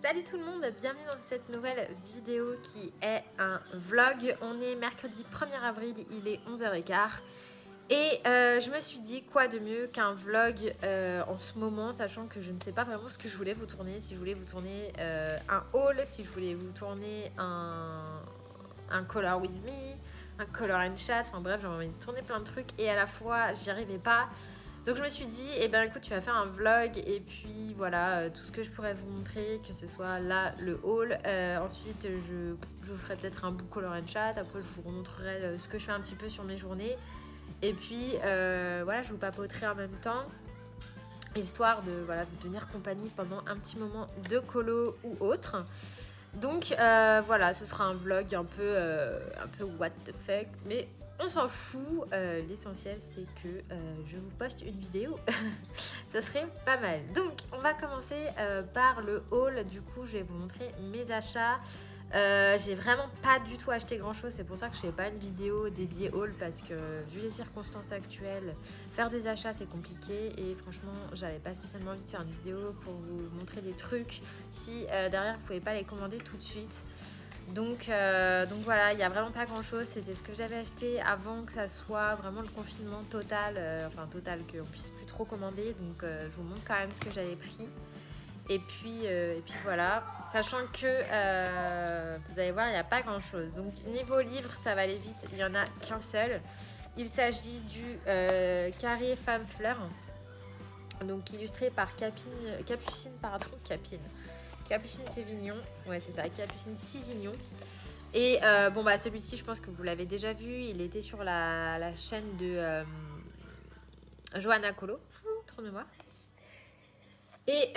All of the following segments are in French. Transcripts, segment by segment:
Salut tout le monde, bienvenue dans cette nouvelle vidéo qui est un vlog. On est mercredi 1er avril, il est 11h15 et je me suis dit quoi de mieux qu'un vlog en ce moment, sachant que je ne sais pas vraiment ce que je voulais vous tourner, si je voulais vous tourner un haul, si je voulais vous tourner un color with me, un color and chat, enfin bref, j'avais envie de tourner plein de trucs et à la fois j'y arrivais pas. Donc je me suis dit, eh ben écoute, tu vas faire un vlog et puis voilà, tout ce que je pourrais vous montrer, que ce soit là le haul. Ensuite, je vous ferai peut-être un book color and chat. Après, je vous montrerai ce que je fais un petit peu sur mes journées. Et puis voilà, je vous papoterai en même temps, histoire de voilà, vous tenir compagnie pendant un petit moment de colo ou autre. Donc voilà, ce sera un vlog un peu what the fuck, mais on s'en fout, l'essentiel c'est que je vous poste une vidéo, ça serait pas mal. Donc on va commencer par le haul, du coup je vais vous montrer mes achats. J'ai vraiment pas du tout acheté grand chose, c'est pour ça que je fais pas une vidéo dédiée haul, parce que vu les circonstances actuelles, faire des achats c'est compliqué et franchement j'avais pas spécialement envie de faire une vidéo pour vous montrer des trucs si derrière vous pouvez pas les commander tout de suite. Donc voilà, il n'y a vraiment pas grand chose, c'était ce que j'avais acheté avant que ça soit vraiment le confinement total, enfin total, qu'on puisse plus trop commander, donc je vous montre quand même ce que j'avais pris. Et puis voilà, sachant que vous allez voir, il n'y a pas grand chose. Donc niveau livre, ça va aller vite, il n'y en a qu'un seul. Il s'agit du Carré Femme Fleur, donc illustré par Capucine Sévignon. Ouais, c'est ça, Capucine Sévignon. Et bon, bah celui-ci, je pense que vous l'avez déjà vu, il était sur la chaîne de Johanna Colo. Trop de mémoire. Et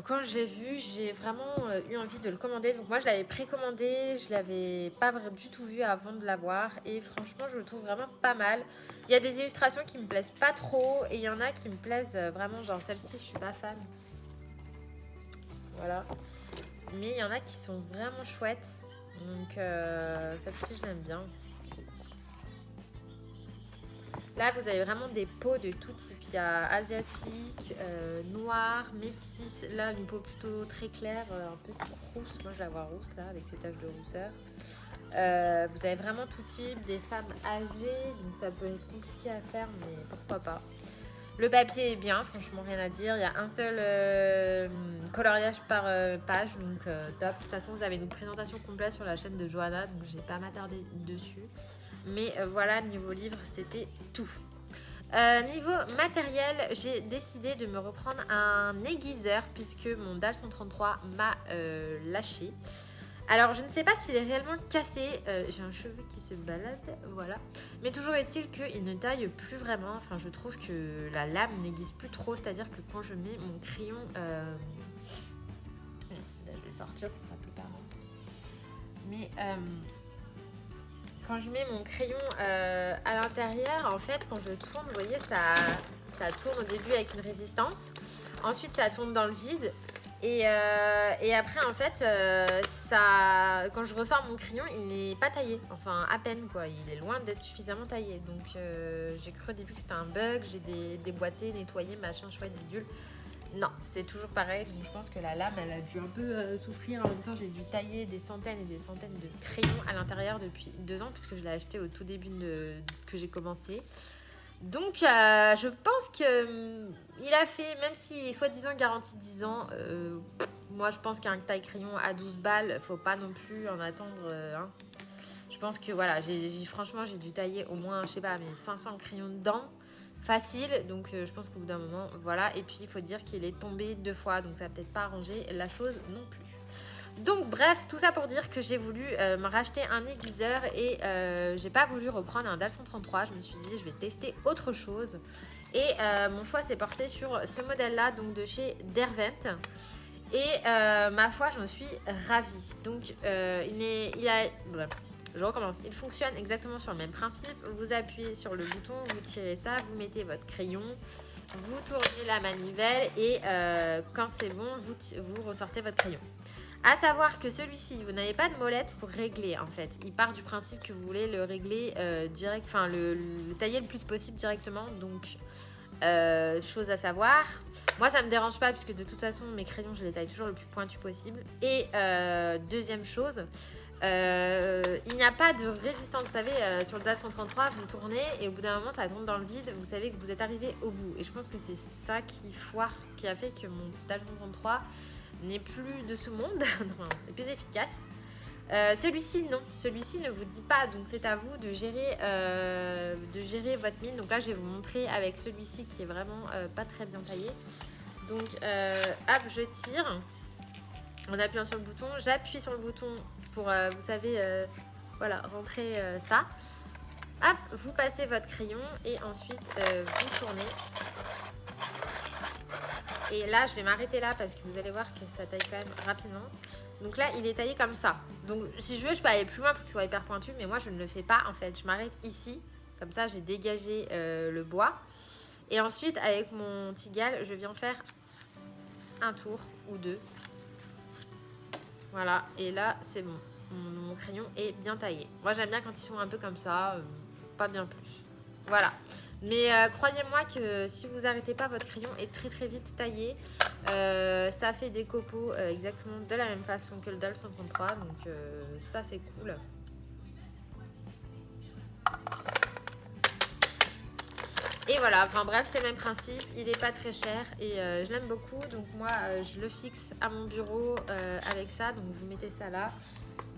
quand j'ai vu, j'ai vraiment eu envie de le commander. Donc moi je l'avais précommandé, je l'avais pas du tout vu avant de l'avoir. Et franchement je le trouve vraiment pas mal. Il y a des illustrations qui me plaisent pas trop et il y en a qui me plaisent vraiment, genre celle-ci je suis pas fan. Voilà. Mais il y en a qui sont vraiment chouettes. Donc celle-ci je l'aime bien. Là, vous avez vraiment des peaux de tout type. Il y a asiatique, noir, métis. Là, une peau plutôt très claire, un peu rousse. Moi, je la vois rousse, là, avec ses taches de rousseur. Vous avez vraiment tout type. Des femmes âgées, donc ça peut être compliqué à faire, mais pourquoi pas. Le papier est bien, franchement, rien à dire. Il y a un seul coloriage par page, donc top. De toute façon, vous avez une présentation complète sur la chaîne de Johanna, donc je vais pas m'attarder dessus. Mais voilà, niveau livre, c'était tout. Niveau matériel, j'ai décidé de me reprendre un aiguiseur puisque mon DAL 133 m'a lâché. Alors, je ne sais pas s'il est réellement cassé. J'ai un cheveu qui se balade, voilà. Mais toujours est-il qu'il ne taille plus vraiment. Enfin, je trouve que la lame n'aiguise plus trop. C'est-à-dire que quand je mets mon crayon... je vais sortir, ce sera plus parlant. Mais... quand je mets mon crayon à l'intérieur, en fait, quand je tourne, vous voyez, ça tourne au début avec une résistance. Ensuite, ça tourne dans le vide. Et après, en fait, quand je ressors mon crayon, il n'est pas taillé. Enfin, à peine, quoi. Il est loin d'être suffisamment taillé. Donc, j'ai cru au début que c'était un bug. J'ai déboîté, nettoyé, machin, chouette, bidule. Non, c'est toujours pareil. Donc je pense que la lame, elle a dû un peu souffrir. En même temps, j'ai dû tailler des centaines et des centaines de crayons à l'intérieur depuis 2 ans, puisque je l'ai acheté au tout début que j'ai commencé. Donc je pense que il a fait, même si soi-disant garantie 10 ans, moi je pense qu'un taille-crayon à 12 balles, faut pas non plus en attendre. Hein. Je pense que voilà, franchement, j'ai dû tailler au moins, je sais pas, mais 500 crayons dedans. Facile, donc je pense qu'au bout d'un moment, voilà. Et puis il faut dire qu'il est tombé 2 fois, donc ça n'a peut-être pas arrangé la chose non plus. Donc bref, tout ça pour dire que j'ai voulu me racheter un aiguiseur et j'ai pas voulu reprendre un DAL 133. Je me suis dit je vais tester autre chose. Et mon choix s'est porté sur ce modèle-là, donc de chez Derwent. Et ma foi, j'en suis ravie. Donc je recommence. Il fonctionne exactement sur le même principe. Vous appuyez sur le bouton, vous tirez ça, vous mettez votre crayon, vous tournez la manivelle et quand c'est bon, vous ressortez votre crayon. À savoir que celui-ci, vous n'avez pas de molette pour régler en fait. Il part du principe que vous voulez le régler direct, enfin le tailler le plus possible directement. Donc Chose à savoir, moi ça me dérange pas puisque de toute façon mes crayons je les taille toujours le plus pointu possible. Et deuxième chose, il n'y a pas de résistance. Vous savez, sur le DAL 133 vous tournez et au bout d'un moment ça tombe dans le vide, vous savez que vous êtes arrivé au bout. Et je pense que c'est ça qui foire, qui a fait que mon DAL 133 n'est plus de ce monde, n'est plus efficace. Celui-ci non, celui-ci ne vous dit pas, donc c'est à vous de gérer votre mine. Donc là je vais vous montrer avec celui-ci qui est vraiment pas très bien taillé. Donc hop, je tire en appuyant sur le bouton, j'appuie sur le bouton pour vous savez voilà, rentrer ça. Hop, vous passez votre crayon et ensuite vous tournez. Et là je vais m'arrêter là parce que vous allez voir que ça taille quand même rapidement. Donc là, il est taillé comme ça. Donc si je veux, je peux aller plus loin pour qu'il soit hyper pointu. Mais moi, je ne le fais pas en fait. Je m'arrête ici. Comme ça, j'ai dégagé le bois. Et ensuite, avec mon tigal, je viens faire un tour ou deux. Voilà. Et là, c'est bon. Mon crayon est bien taillé. Moi, j'aime bien quand ils sont un peu comme ça. Pas bien plus. Voilà. Mais croyez-moi que si vous arrêtez pas, votre crayon est très très vite taillé. Ça fait des copeaux exactement de la même façon que le DAL 133. Donc ça c'est cool. Et voilà, enfin bref, c'est le même principe. Il est pas très cher et je l'aime beaucoup. Donc moi, je le fixe à mon bureau avec ça. Donc vous mettez ça là.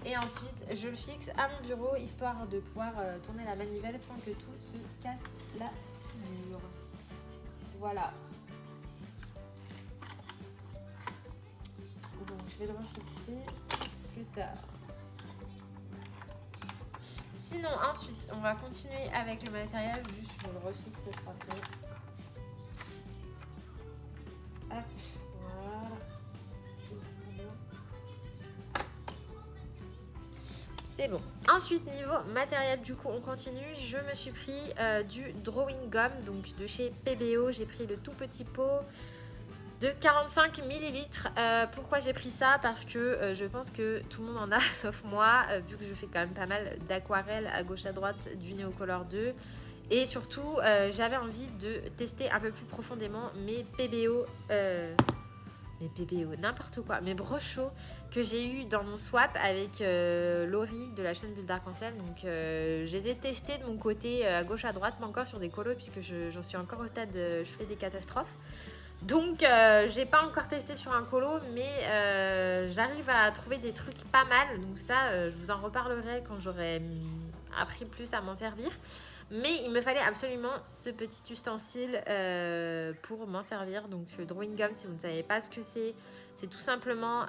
Et ensuite, je le fixe à mon bureau, histoire de pouvoir tourner la manivelle sans que tout se casse la figure. Voilà. Donc, je vais le refixer plus tard. Sinon, ensuite, on va continuer avec le matériel. Juste, je le refixe, ce sera fait. Hop, voilà. C'est bon. Ensuite, niveau matériel, du coup, on continue. Je me suis pris du drawing gum, donc de chez PBO. J'ai pris le tout petit pot de 45 ml. Pourquoi j'ai pris ça? Parce que je pense que tout le monde en a, sauf moi, vu que je fais quand même pas mal d'aquarelles à gauche à droite du Neocolor 2. Et surtout, j'avais envie de tester un peu plus profondément mes PBO. Mes PBO, n'importe quoi, mes brochos que j'ai eu dans mon swap avec Laurie de la chaîne Bulle d'Arc-en-Ciel. Donc je les ai testés de mon côté à gauche à droite, pas encore sur des colos puisque j'en suis encore au stade je fais des catastrophes. Donc j'ai pas encore testé sur un colo, mais j'arrive à trouver des trucs pas mal. Donc ça, je vous en reparlerai quand j'aurai appris plus à m'en servir. Mais il me fallait absolument ce petit ustensile pour m'en servir. Donc le drawing gum, si vous ne savez pas ce que c'est tout simplement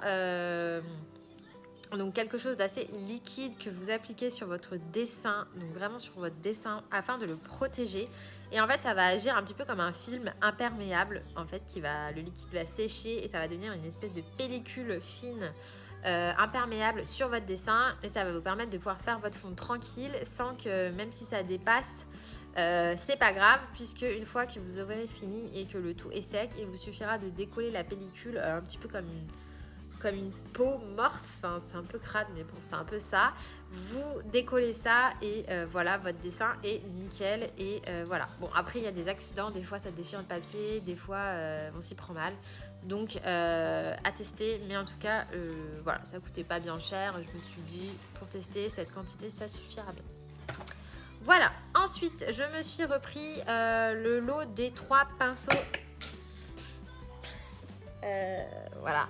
donc quelque chose d'assez liquide que vous appliquez sur votre dessin, donc vraiment sur votre dessin afin de le protéger. Et en fait, ça va agir un petit peu comme un film imperméable, en fait, le liquide va sécher et ça va devenir une espèce de pellicule fine imperméable sur votre dessin, et ça va vous permettre de pouvoir faire votre fond tranquille sans que, même si ça dépasse, c'est pas grave, puisque une fois que vous aurez fini et que le tout est sec, il vous suffira de décoller la pellicule un petit peu comme une peau morte. Enfin, c'est un peu crade, mais bon, c'est un peu ça. Vous décollez ça et voilà, votre dessin est nickel. Et voilà. Bon, après, il y a des accidents. Des fois, ça déchire le papier. Des fois, on s'y prend mal. Donc, à tester. Mais en tout cas, voilà, ça coûtait pas bien cher. Je me suis dit, pour tester cette quantité, ça suffira bien. Voilà. Ensuite, je me suis repris le lot des 3 pinceaux. Voilà.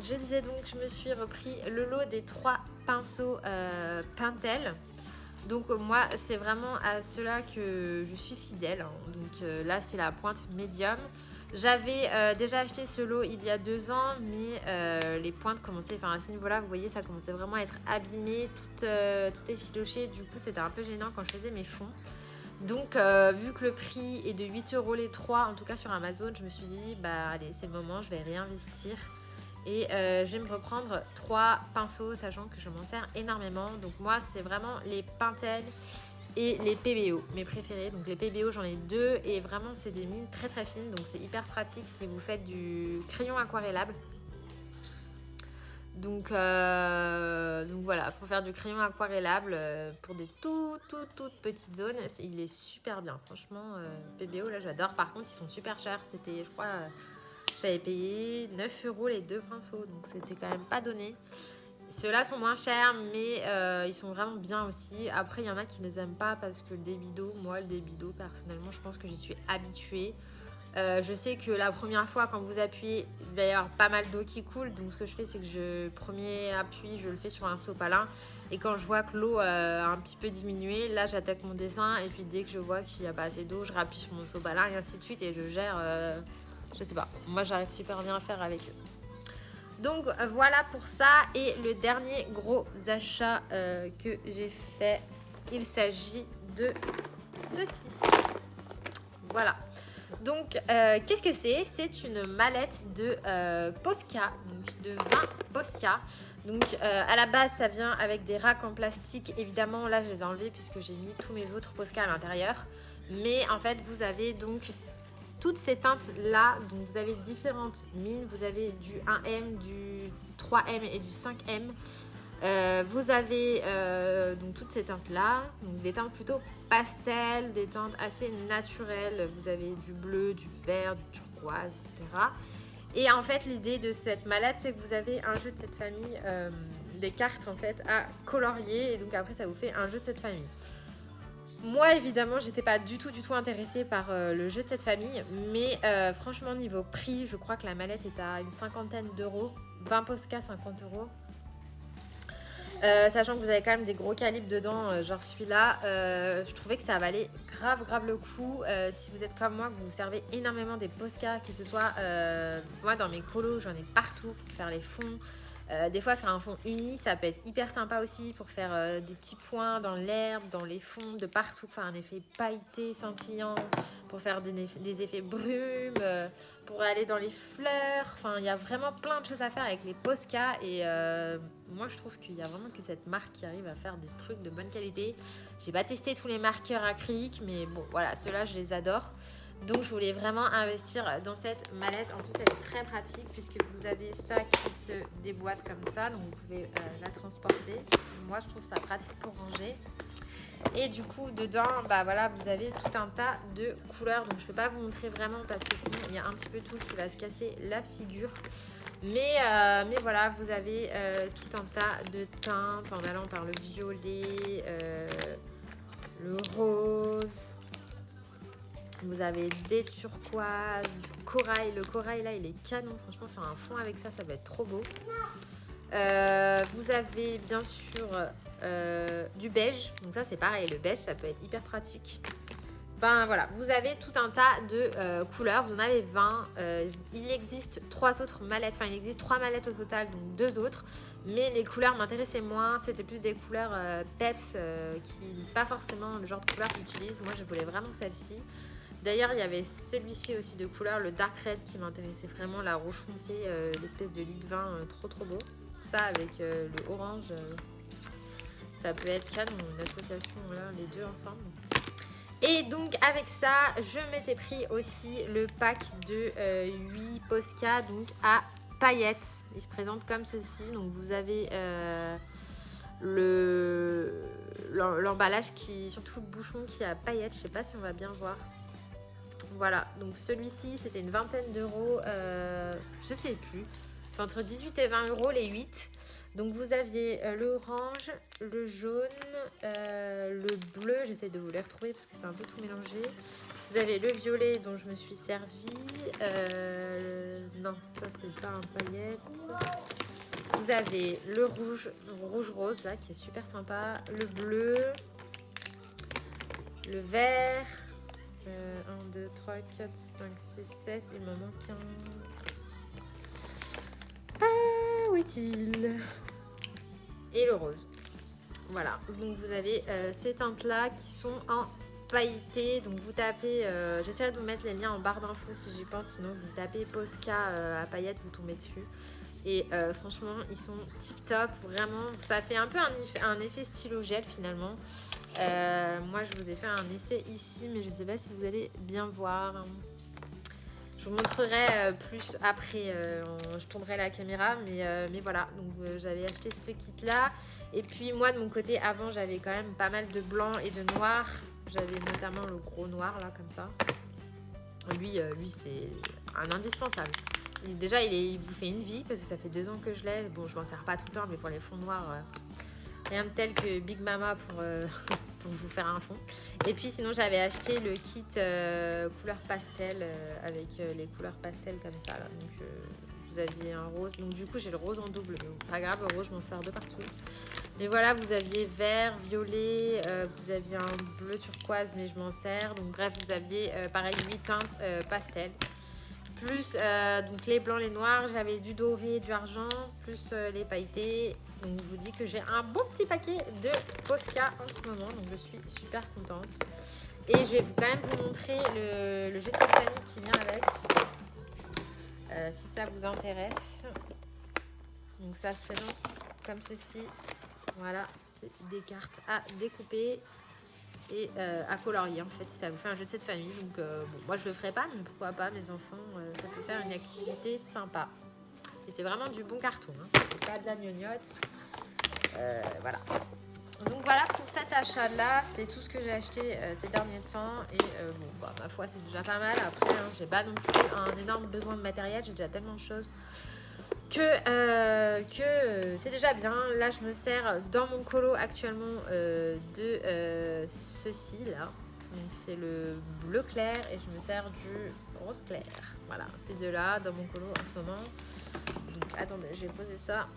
Je disais donc, je me suis repris le lot des 3 pinceaux Pentel. Donc moi, c'est vraiment à ceux-là que je suis fidèle. Donc là, c'est la pointe médium. J'avais déjà acheté ce lot il y a 2 ans, mais les pointes commençaient, enfin à ce niveau-là, vous voyez, ça commençait vraiment à être abîmé, tout effiloché. Du coup, c'était un peu gênant quand je faisais mes fonds. Donc vu que le prix est de 8 € les 3, en tout cas sur Amazon, je me suis dit, bah allez, c'est le moment, je vais réinvestir. Et je vais me reprendre 3 pinceaux, sachant que je m'en sers énormément. Donc moi, c'est vraiment les Pentel et les PBO, mes préférés. Donc les PBO, j'en ai 2 et vraiment, c'est des mines très très fines. Donc c'est hyper pratique si vous faites du crayon aquarellable. Donc voilà, pour faire du crayon aquarellable pour des toutes petites zones, il est super bien. Franchement, PBO, là, j'adore. Par contre, ils sont super chers. C'était, je crois, j'avais payé 9 € les 2 pinceaux. Donc, c'était quand même pas donné. Ceux-là sont moins chers, mais ils sont vraiment bien aussi. Après, il y en a qui ne les aiment pas parce que le débit d'eau, moi, le débit d'eau, personnellement, je pense que j'y suis habituée. Je sais que la première fois, quand vous appuyez, il va y avoir pas mal d'eau qui coule. Donc, ce que je fais, c'est que premier appui, je le fais sur un sopalin. Et quand je vois que l'eau a un petit peu diminué, là, j'attaque mon dessin. Et puis, dès que je vois qu'il n'y a pas assez d'eau, je rappuie sur mon sopalin et ainsi de suite. Et je gère, je sais pas. Moi, j'arrive super bien à faire avec eux. Donc, voilà pour ça. Et le dernier gros achat que j'ai fait, il s'agit de ceci. Voilà. Donc, qu'est-ce que c'est? C'est une mallette de Posca, donc de 20 Posca. Donc, à la base, ça vient avec des racks en plastique. Évidemment, là, je les ai enlevés puisque j'ai mis tous mes autres Posca à l'intérieur. Mais en fait, vous avez donc toutes ces teintes-là. Donc, vous avez différentes mines. Vous avez du 1M, du 3M et du 5M. Vous avez donc toutes ces teintes là, donc des teintes plutôt pastel, des teintes assez naturelles. Vous avez du bleu, du vert, du turquoise, etc. Et en fait, l'idée de cette mallette, c'est que vous avez un jeu de cette famille, des cartes en fait à colorier, et donc après ça vous fait un jeu de cette famille. Moi, évidemment, j'étais pas du tout intéressée par le jeu de cette famille, mais franchement, niveau prix, je crois que la mallette est à une 50aine d'euros, 20 Posca, 50 €. Sachant que vous avez quand même des gros calibres dedans, genre celui-là, je trouvais que ça valait grave le coup. Si vous êtes comme moi, que vous servez énormément des Posca, que ce soit moi dans mes colos, j'en ai partout pour faire les fonds. Des fois, faire un fond uni, ça peut être hyper sympa aussi pour faire des petits points dans l'herbe, dans les fonds, de partout, pour faire un effet pailleté, scintillant, pour faire des effets brumes, pour aller dans les fleurs. Enfin, il y a vraiment plein de choses à faire avec les Posca et moi, je trouve qu'il y a vraiment que cette marque qui arrive à faire des trucs de bonne qualité. J'ai pas testé tous les marqueurs acryliques, mais bon, voilà, ceux-là, je les adore. Donc je voulais vraiment investir dans cette mallette. En plus elle est très pratique puisque vous avez ça qui se déboîte comme ça. Donc vous pouvez la transporter. Moi je trouve ça pratique pour ranger. Et du coup dedans bah voilà, vous avez tout un tas de couleurs. Donc je ne peux pas vous montrer vraiment parce que sinon il y a un petit peu tout qui va se casser la figure. Mais voilà, vous avez tout un tas de teintes en allant par le violet, le rose. Vous avez des turquoises, du corail. Le corail là, il est canon. Franchement, faire un fond avec ça, ça va être trop beau. Vous avez bien sûr du beige. Donc ça, c'est pareil. Le beige, ça peut être hyper pratique. Ben voilà, vous avez tout un tas de couleurs. Vous en avez 20. Il existe 3 autres mallettes. Enfin, il existe 3 mallettes au total, donc 2 autres. Mais les couleurs m'intéressaient moins. C'était plus des couleurs peps qui pas forcément le genre de couleur que j'utilise. Moi, je voulais vraiment celle-ci. D'ailleurs, il y avait celui-ci aussi de couleur, le Dark Red, qui m'intéressait vraiment, la rouge foncée, l'espèce de lit de vin, trop beau. Tout ça avec le orange, ça peut être canon, une association, voilà, les deux ensemble. Et donc avec ça, je m'étais pris aussi le pack de 8 Posca, donc à paillettes. Il se présente comme ceci, donc vous avez l'emballage qui, surtout le bouchon qui a paillettes, je sais pas si on va bien voir. Voilà, donc celui-ci c'était une vingtaine d'euros, je sais plus, c'est entre 18 et 20 € les 8. Donc vous aviez l'orange, le jaune, le bleu, j'essaie de vous les retrouver parce que c'est un peu tout mélangé. Vous avez le violet dont je me suis servi, non ça c'est pas un paillette. Vous avez le rouge-rose là qui est super sympa, le bleu, le vert. 1, 2, 3, 4, 5, 6, 7. Il m'en manque un. Où est-il? Et le rose. Voilà. Donc vous avez ces teintes-là qui sont en pailleté. Donc vous tapez... J'essaierai de vous mettre les liens en barre d'infos si j'y pense. Sinon vous tapez Posca à paillettes, vous tombez dessus. Et franchement, ils sont tip top. Vraiment, ça fait un peu un effet stylo gel finalement. Moi, je vous ai fait un essai ici, mais je ne sais pas si vous allez bien voir. Je Je vous montrerai plus après, je tournerai la caméra, mais voilà, donc j'avais acheté ce kit là. Et puis moi de mon côté, avant j'avais quand même pas mal de blanc et de noir. J'avais notamment le gros noir là, comme ça. Lui c'est un indispensable. Déjà il vous fait une vie, parce que ça fait 2 ans que je l'ai. Bon, je m'en sers pas tout le temps, mais pour les fonds noirs, rien de tel que Big Mama pour, pour vous faire un fond. Et puis sinon j'avais acheté le kit couleur pastel, avec les couleurs pastel comme ça là. Donc vous aviez un rose, donc du coup j'ai le rose en double, mais bon, pas grave, le rose je m'en sers de partout. Mais voilà, vous aviez vert, violet, vous aviez un bleu turquoise, mais je m'en sers. Donc bref, vous aviez pareil 8 teintes pastel. Plus donc les blancs, les noirs, j'avais du doré, du argent, plus les pailletés. Donc je vous dis que j'ai un bon petit paquet de Posca en ce moment, donc je suis super contente. Et je vais quand même vous montrer le jeu de famille qui vient avec, si ça vous intéresse. Donc ça se présente comme ceci. Voilà, c'est des cartes à découper et à colorier en fait. Ça vous fait un jeu de cette famille. Donc bon, moi je le ferai pas, mais pourquoi pas, mes enfants, ça peut faire une activité sympa. Et c'est vraiment du bon carton, hein. C'est pas de la gnognotte. Voilà. Donc voilà pour cet achat là, c'est tout ce que j'ai acheté ces derniers temps. Et bon, bah, ma foi, c'est déjà pas mal. Après, hein, j'ai pas non plus un énorme besoin de matériel, j'ai déjà tellement de choses que c'est déjà bien. Là je me sers dans mon colo actuellement de ceci là, donc c'est le bleu clair, et je me sers du rose clair. Voilà, ces deux là dans mon colo en ce moment. Donc attendez, je vais poser ça.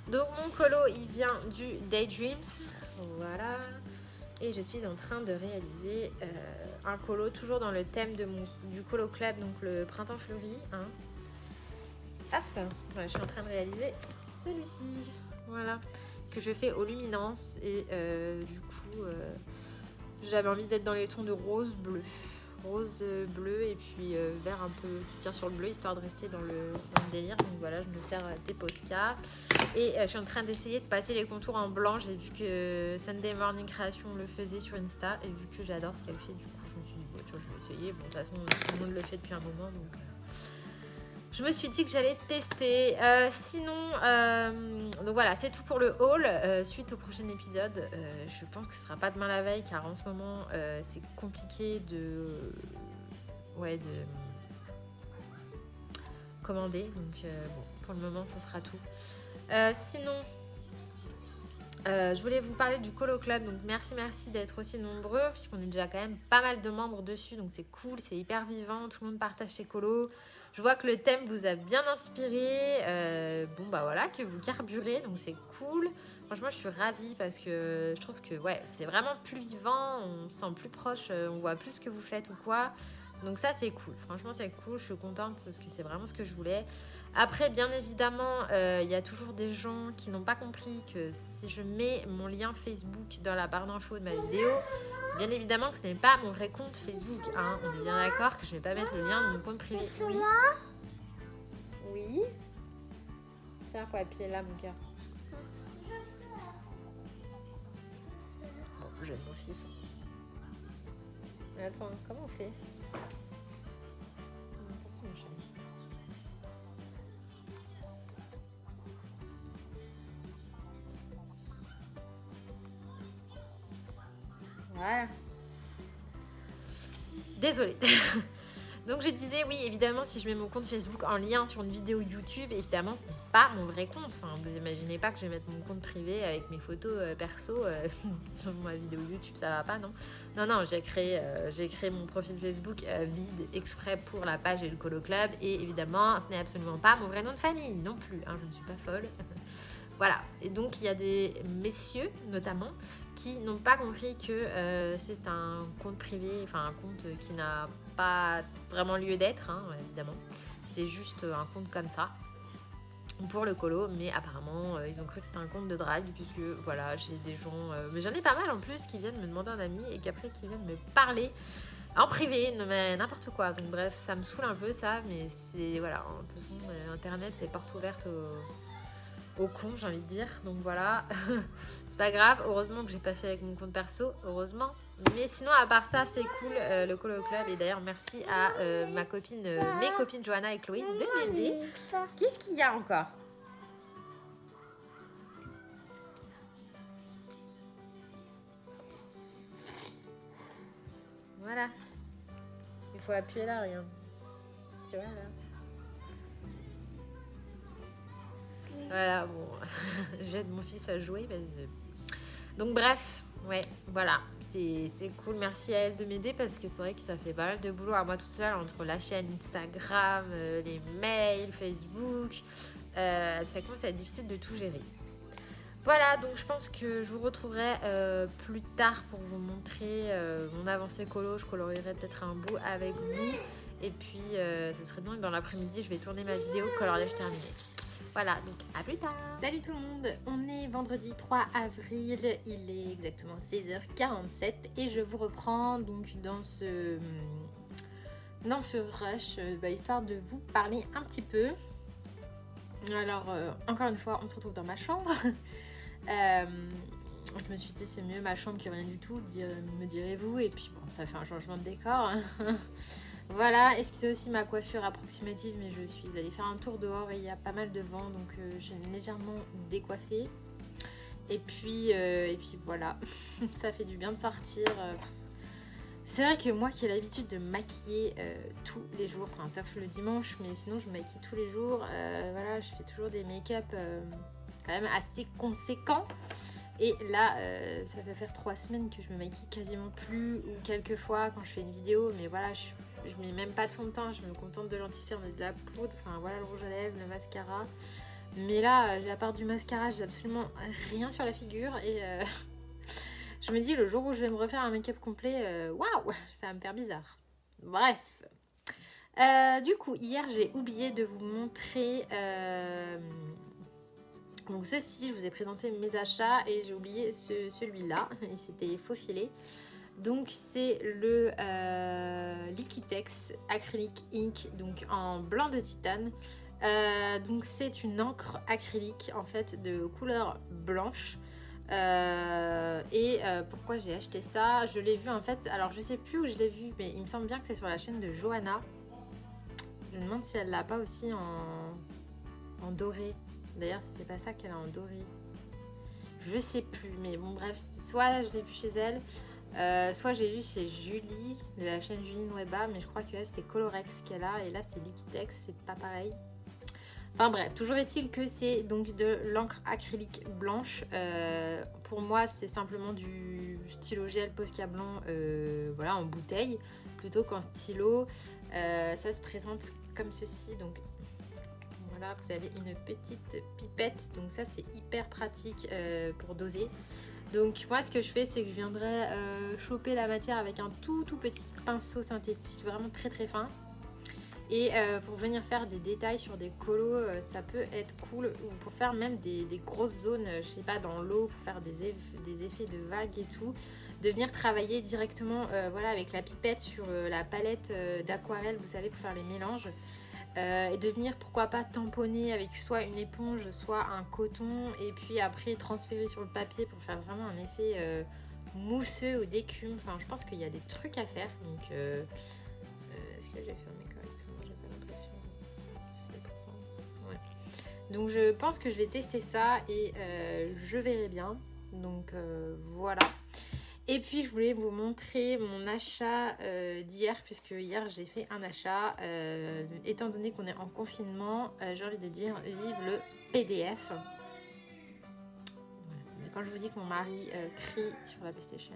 Donc mon colo il vient du Daydreams, voilà. Et je suis en train de réaliser un colo, toujours dans le thème du colo club, donc le printemps fleuri. Hein. Hop, voilà, je suis en train de réaliser celui-ci, voilà, que je fais aux luminances. Et du coup, j'avais envie d'être dans les tons de rose bleu. Rose bleu et puis vert un peu qui tire sur le bleu, histoire de rester dans le délire. Donc voilà, je me sers des Posca. Et je suis en train d'essayer de passer les contours en blanc. J'ai vu que Sunday Morning Creation le faisait sur Insta. Et vu que j'adore ce qu'elle fait, du coup je me suis dit, bon, tu vois, je vais essayer. Bon, de toute façon, tout le monde le fait depuis un moment. Donc je me suis dit que j'allais tester. Sinon, donc voilà, c'est tout pour le haul. Suite au prochain épisode, je pense que ce sera pas demain la veille, car en ce moment, c'est compliqué de commander. Donc bon, pour le moment, ça sera tout. Sinon, je voulais vous parler du Colo Club. Donc merci d'être aussi nombreux, puisqu'on est déjà quand même pas mal de membres dessus. Donc c'est cool, c'est hyper vivant. Tout le monde partage ses colos. Je vois que le thème vous a bien inspiré. Bon bah voilà, que vous carburez, donc c'est cool. Franchement, je suis ravie parce que je trouve que ouais, c'est vraiment plus vivant. On se sent plus proche, on voit plus ce que vous faites ou quoi. Donc ça c'est cool, franchement c'est cool, je suis contente parce que c'est vraiment ce que je voulais. Après bien évidemment il y a toujours des gens qui n'ont pas compris que si je mets mon lien Facebook dans la barre d'infos de ma vidéo, c'est bien évidemment que ce n'est pas mon vrai compte Facebook, hein. On est bien d'accord que je ne vais pas mettre le lien de mon compte privé. Oui. Oui. Tiens, faut appuyer là mon cœur. Bon, j'aime mon fils. Mais attends, comment on fait? Attention mon chat. Voilà. Désolée. Donc je disais, oui, évidemment, si je mets mon compte Facebook en lien sur une vidéo YouTube, évidemment, ce n'est pas mon vrai compte. Enfin, vous imaginez pas que je vais mettre mon compte privé avec mes photos perso sur ma vidéo YouTube, ça va pas, non? Non, j'ai créé mon profil Facebook vide exprès pour la page et le Colo Club. Et évidemment, ce n'est absolument pas mon vrai nom de famille non plus, hein, je ne suis pas folle. Voilà, et donc il y a des messieurs, notamment, qui n'ont pas compris que c'est un compte privé, enfin un compte qui n'a pas vraiment lieu d'être, hein, évidemment. C'est juste un compte comme ça, pour le colo, mais apparemment ils ont cru que c'était un compte de drague, puisque voilà, j'ai des gens, mais j'en ai pas mal en plus, qui viennent me demander un ami et qu'après qui viennent me parler en privé, mais n'importe quoi. Donc bref, ça me saoule un peu ça, mais c'est, voilà, de toute façon, Internet c'est porte ouverte au con, j'ai envie de dire. Donc voilà, c'est pas grave. Heureusement que j'ai pas fait avec mon compte perso, heureusement. Mais sinon, à part ça, c'est cool le Colo Club. Et d'ailleurs, merci à mes copines Johanna et Chloé de m'aider. Qu'est-ce qu'il y a encore? Voilà. Il faut appuyer là, regarde. Tu vois là. Voilà, bon, j'aide mon fils à jouer. Donc bref, ouais, voilà, c'est cool. Merci à elle de m'aider parce que c'est vrai que ça fait pas mal de boulot à moi toute seule entre la chaîne Instagram, les mails, Facebook. Ça commence à être difficile de tout gérer. Voilà, donc je pense que je vous retrouverai plus tard pour vous montrer mon avancée colo. Je colorierai peut-être un bout avec vous. Et puis, ce serait bien que dans l'après-midi, je vais tourner ma vidéo coloriage terminé. Voilà, donc à plus tard. Salut tout le monde, on est vendredi 3 avril, il est exactement 16h47 et je vous reprends donc dans ce rush, histoire de vous parler un petit peu. Alors, encore une fois, on se retrouve dans ma chambre. Je me suis dit c'est mieux ma chambre que rien du tout, me direz-vous, et puis bon, ça fait un changement de décor. Voilà, excusez aussi ma coiffure approximative, mais je suis allée faire un tour dehors et il y a pas mal de vent, donc j'ai légèrement décoiffé. Et puis voilà, ça fait du bien de sortir. C'est vrai que moi qui ai l'habitude de me maquiller tous les jours, enfin sauf le dimanche, mais sinon je me maquille tous les jours. Voilà, je fais toujours des make-up quand même assez conséquents. Et là, ça fait faire 3 semaines que je me maquille quasiment plus, ou quelques fois quand je fais une vidéo, mais voilà, je mets même pas de fond de teint, je me contente de lenticère, mais de la poudre, enfin voilà, le rouge à lèvres, le mascara. Mais là, à part du mascara, j'ai absolument rien sur la figure et je me dis le jour où je vais me refaire un make-up complet, waouh, ça va me faire bizarre. Bref. Du coup, hier, j'ai oublié de vous montrer... Donc ceci, je vous ai présenté mes achats et j'ai oublié celui-là, il s'était faufilé. Donc c'est le Liquitex Acrylic Ink, donc en blanc de titane. Donc c'est une encre acrylique en fait de couleur blanche. Pourquoi j'ai acheté ça? Je l'ai vu en fait, alors je sais plus où je l'ai vu, mais il me semble bien que c'est sur la chaîne de Johanna. Je me demande si elle l'a pas aussi en doré. D'ailleurs, c'est pas ça qu'elle a en doré. Je sais plus, mais bon, bref, soit je l'ai vu chez elle, soit j'ai vu chez Julie, la chaîne Julie Nueba, mais je crois que c'est Colorex qu'elle a, et là c'est Liquitex, c'est pas pareil. Enfin bref, toujours est-il que c'est donc de l'encre acrylique blanche. Pour moi, c'est simplement du stylo gel Posca blanc, voilà, en bouteille, plutôt qu'en stylo. Ça se présente comme ceci, donc... Voilà, vous avez une petite pipette, donc ça c'est hyper pratique pour doser. Donc moi ce que je fais, c'est que je viendrai choper la matière avec un tout petit pinceau synthétique, vraiment très fin. Et pour venir faire des détails sur des colos, ça peut être cool. Ou pour faire même des grosses zones, je sais pas, dans l'eau, pour faire des effets de vagues et tout. De venir travailler directement voilà, avec la pipette sur la palette d'aquarelle, vous savez, pour faire les mélanges. Et de venir pourquoi pas tamponner avec soit une éponge, soit un coton, et puis après transférer sur le papier pour faire vraiment un effet mousseux ou d'écume. Enfin, je pense qu'il y a des trucs à faire. Donc, est-ce que j'ai fermé correctement? J'ai pas l'impression. C'est pourtant. Ouais. Donc, je pense que je vais tester ça et je verrai bien. Donc, voilà. Et puis je voulais vous montrer mon achat d'hier, puisque hier j'ai fait un achat. Étant donné qu'on est en confinement, j'ai envie de dire vive le PDF. Mais quand je vous dis que mon mari crie sur la PlayStation,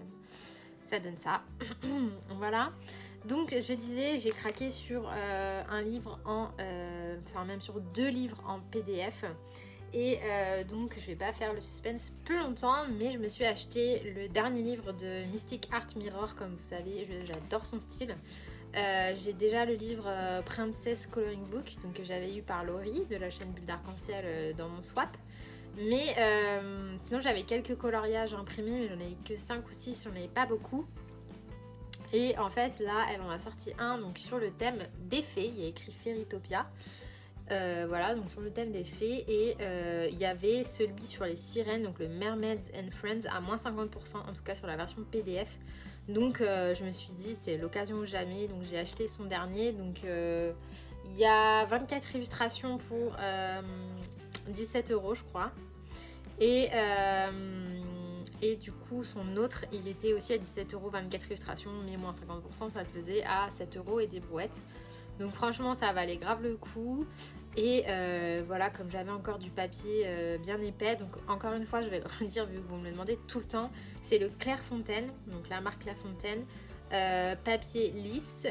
ça donne ça. Voilà. Donc je disais, j'ai craqué sur un livre enfin même sur 2 livres en PDF. Et donc je vais pas faire le suspense plus longtemps, mais je me suis acheté le dernier livre de Mystic Art Mirror. Comme vous savez, j'adore son style. J'ai déjà le livre Princess Coloring Book, donc que j'avais eu par Laurie de la chaîne Bulle d'Arc-en-Ciel dans mon swap. Mais sinon j'avais quelques coloriages imprimés, mais j'en ai que 5 ou 6, j'en avais pas beaucoup. Et en fait là elle en a sorti un donc sur le thème des fées, il y a écrit Fairytopia. Voilà, donc sur le thème des fées. Et il y avait celui sur les sirènes, donc le Mermaids and Friends à moins 50%, en tout cas sur la version PDF. Donc je me suis dit c'est l'occasion ou jamais, donc j'ai acheté son dernier. Donc il y a 24 illustrations pour 17 € je crois. Et du coup son autre il était aussi à 17 €, 24 illustrations, mais moins 50%, ça le faisait à 7 € et des brouettes. Donc franchement ça valait grave le coup. Et voilà, comme j'avais encore du papier bien épais, donc encore une fois je vais le redire vu que vous me le demandez tout le temps, c'est le Clairefontaine, donc la marque Clairefontaine, papier lisse,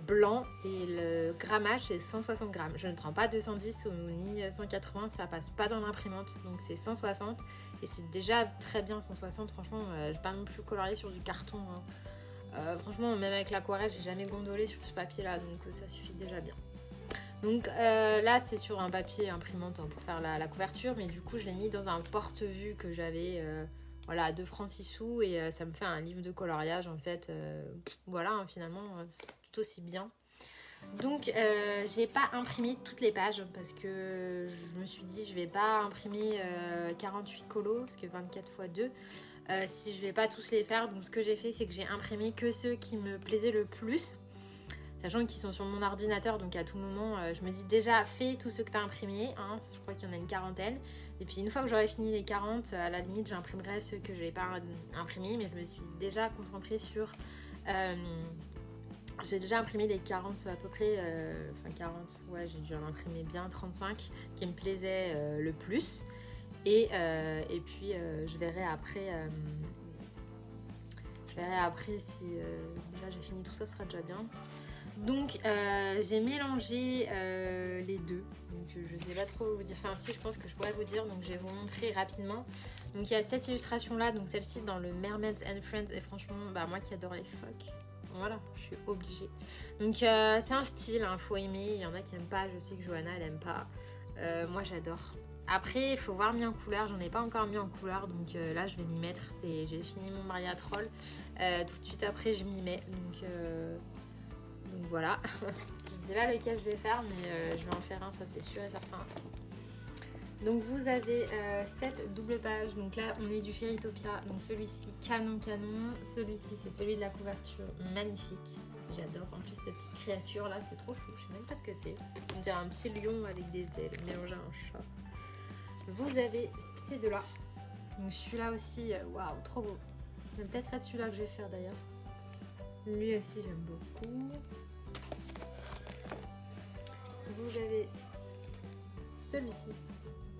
blanc, et le grammage c'est 160 grammes. Je ne prends pas 210 ni 180, ça passe pas dans l'imprimante, donc c'est 160 et c'est déjà très bien 160. Franchement j'ai pas non plus colorié sur du carton, hein. Franchement même avec l'aquarelle j'ai jamais gondolé sur ce papier là, donc ça suffit déjà bien. Donc là c'est sur un papier imprimante, hein, pour faire la couverture, mais du coup je l'ai mis dans un porte-vue que j'avais voilà, à 2 francs 6 sous, et ça me fait un livre de coloriage en fait. Voilà, hein, finalement c'est tout aussi bien. Donc j'ai pas imprimé toutes les pages parce que je me suis dit je vais pas imprimer 48 colos parce que 24 x 2 si je vais pas tous les faire. Donc ce que j'ai fait c'est que j'ai imprimé que ceux qui me plaisaient le plus, sachant qu'ils sont sur mon ordinateur, donc à tout moment je me dis déjà fais tous ceux que tu as imprimés, hein, je crois qu'il y en a une quarantaine, et puis une fois que j'aurai fini les 40, à la limite j'imprimerai ceux que je n'ai pas imprimés, mais je me suis déjà concentrée sur j'ai déjà imprimé les 40 à peu près, enfin 40, ouais j'ai dû en imprimer bien 35 qui me plaisaient le plus, et puis je verrai après si là j'ai fini tout ça, ce sera déjà bien. Donc j'ai mélangé les deux, donc je sais pas trop vous dire, enfin si je pense que je pourrais vous dire, donc je vais vous montrer rapidement. Donc il y a cette illustration là, donc celle-ci dans le Mermaids and Friends, et franchement bah, moi qui adore les phoques, voilà, je suis obligée. Donc c'est un style, hein, faut aimer, il y en a qui aiment pas, je sais que Johanna elle aime pas, moi j'adore. Après il faut voir mis en couleur, j'en ai pas encore mis en couleur, donc là je vais m'y mettre, j'ai fini mon Maria Troll, tout de suite après je m'y mets, donc voilà. Je ne sais pas lequel je vais faire, mais je vais en faire un, ça c'est sûr et certain. Donc vous avez cette double page, donc là on est du Fairytopia, donc celui-ci canon, celui-ci c'est celui de la couverture, magnifique, j'adore. En plus cette petite créature là c'est trop chou, je sais même pas ce que c'est, on dirait un petit lion avec des ailes mélangé à un chat. Vous avez ces deux là, donc celui-là aussi, waouh trop beau, ça va peut-être être celui-là que je vais faire d'ailleurs. Lui aussi j'aime beaucoup. Vous avez celui-ci.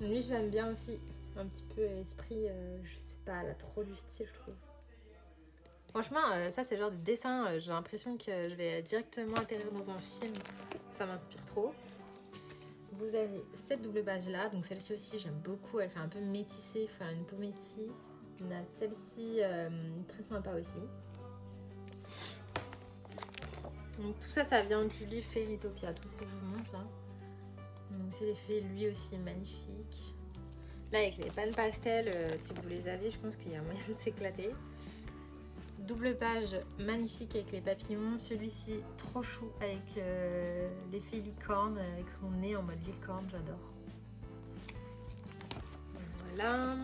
Lui j'aime bien aussi. Un petit peu esprit, je sais pas, elle a trop du style je trouve. Franchement ça c'est le genre de dessin, j'ai l'impression que je vais directement atterrir dans un film. Ça m'inspire trop. Vous avez cette double page là. Donc celle-ci aussi j'aime beaucoup. Elle fait un peu métissée, enfin une peau métisse. On a celle-ci très sympa aussi. Donc tout ça, ça vient du livre Fairytopia, tout ce que je vous montre là. Donc c'est l'effet lui aussi magnifique. Là avec les pannes pastel, si vous les avez, je pense qu'il y a moyen de s'éclater. Double page magnifique avec les papillons. Celui-ci trop chou avec l'effet licorne, avec son nez en mode licorne, j'adore. Voilà.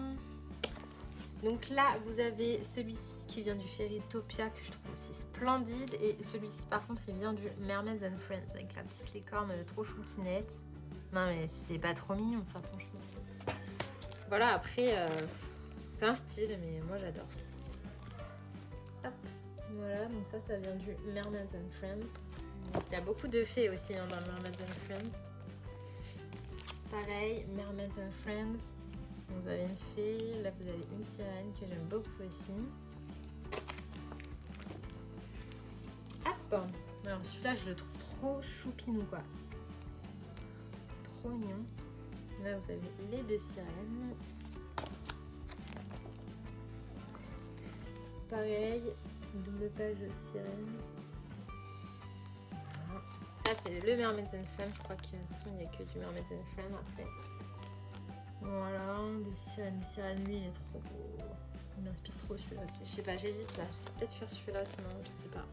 Donc là vous avez celui-ci qui vient du Fairytopia que je trouve aussi splendide, et celui-ci par contre il vient du Mermaids and Friends avec la petite licorne trop chouquinette. Non mais c'est pas trop mignon ça franchement. Voilà, après c'est un style mais moi j'adore. Hop, voilà, donc ça vient du Mermaids and Friends. Donc, il y a beaucoup de fées aussi hein, dans le Mermaids and Friends. Pareil, Mermaids and Friends. Vous avez une fée, là vous avez une sirène que j'aime beaucoup aussi. Hop, alors celui-là je le trouve trop choupinou quoi. Trop mignon. Là vous avez les deux sirènes. Pareil, double page de sirène. Voilà. Ça c'est le Mermaids and Friends, je crois que de toute façon il n'y a que du Mermaids and Friends après. Voilà, des sirènes, lui il est trop beau. Il m'inspire trop celui-là aussi. Je sais pas, j'hésite là. Je sais peut-être faire celui-là sinon, je sais pas.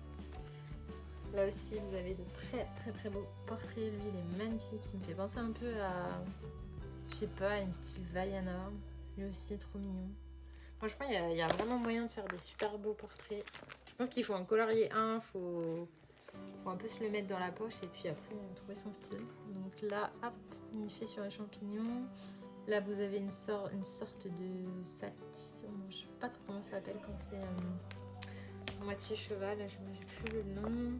Là aussi, vous avez de très beaux portraits. Lui, il est magnifique. Il me fait penser un peu à, je sais pas, une style Vaiana. Lui aussi, trop mignon. Franchement, il y a vraiment moyen de faire des super beaux portraits. Je pense qu'il faut en colorier un, faut un peu se le mettre dans la poche et puis après trouver son style. Donc là, hop, il fait sur les champignons. Là, vous avez une sorte de satire. Je sais pas trop comment ça s'appelle quand c'est moitié cheval. Là, j'ai plus le nom.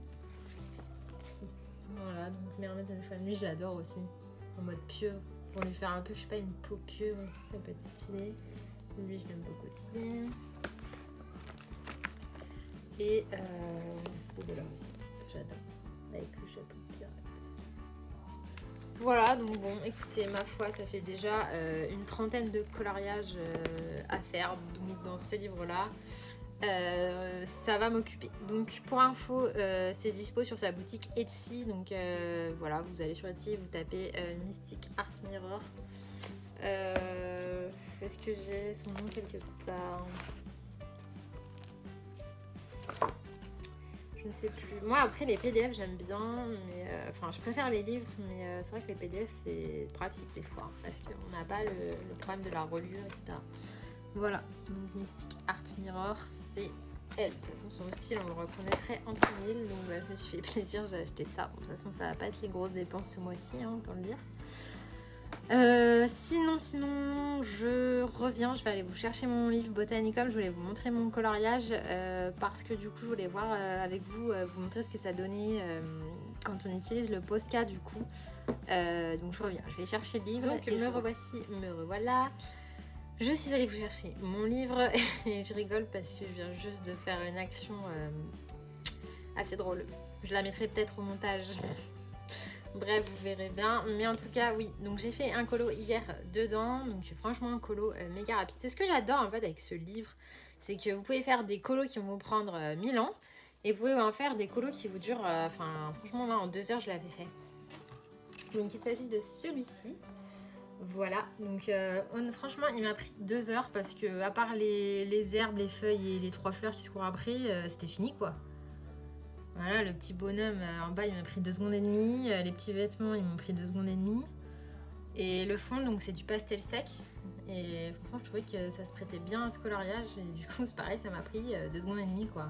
Voilà, donc Mermaid and Family, je l'adore aussi. En mode pieuvre. Pour lui faire un peu, je sais pas, une peau pieuvre. Ça peut être stylé. Lui, je l'aime beaucoup aussi. Et c'est de là aussi que j'adore. Avec le chapeau de pirate. Voilà, donc bon, écoutez, ma foi, ça fait déjà une trentaine de coloriages à faire. Donc dans ce livre-là, ça va m'occuper. Donc pour info, c'est dispo sur sa boutique Etsy. Donc voilà, vous allez sur Etsy, vous tapez Mystic Art Mirror. Est-ce que j'ai son nom quelque part? Je ne sais plus. Moi après les PDF j'aime bien, mais enfin je préfère les livres, mais c'est vrai que les PDF c'est pratique des fois parce qu'on n'a pas le problème de la reliure, etc. Voilà, donc Mystic Art Mirror, c'est elle. De toute façon son style on le reconnaîtrait entre mille, donc bah, je me suis fait plaisir, j'ai acheté ça. Bon, de toute façon ça va pas être les grosses dépenses ce mois-ci, hein, autant le dire. Sinon, je reviens, je vais aller vous chercher mon livre Botanicum, je voulais vous montrer mon coloriage parce que du coup je voulais voir avec vous, vous montrer ce que ça donnait quand on utilise le Posca du coup. Donc je reviens, je vais chercher le livre donc, et me revoilà. Je suis allée vous chercher mon livre et je rigole parce que je viens juste de faire une action assez drôle. Je la mettrai peut-être au montage. Bref, vous verrez bien. Mais en tout cas, oui. Donc, j'ai fait un colo hier dedans. Donc, c'est franchement un colo méga rapide. C'est ce que j'adore en fait avec ce livre. C'est que vous pouvez faire des colos qui vont vous prendre 1000 ans. Et vous pouvez en faire des colos qui vous durent... Enfin, franchement, là, en 2 heures, je l'avais fait. Donc, il s'agit de celui-ci. Voilà. Donc, franchement, il m'a pris 2 heures parce que, à part les herbes, les feuilles et les 3 fleurs qui se courent après, c'était fini, quoi. Voilà, le petit bonhomme en bas, il m'a pris 2 secondes et demie. Les petits vêtements, ils m'ont pris 2 secondes et demie. Et le fond, donc c'est du pastel sec. Et franchement, je trouvais que ça se prêtait bien à ce coloriage. Et du coup, c'est pareil, ça m'a pris 2 secondes et demie, quoi.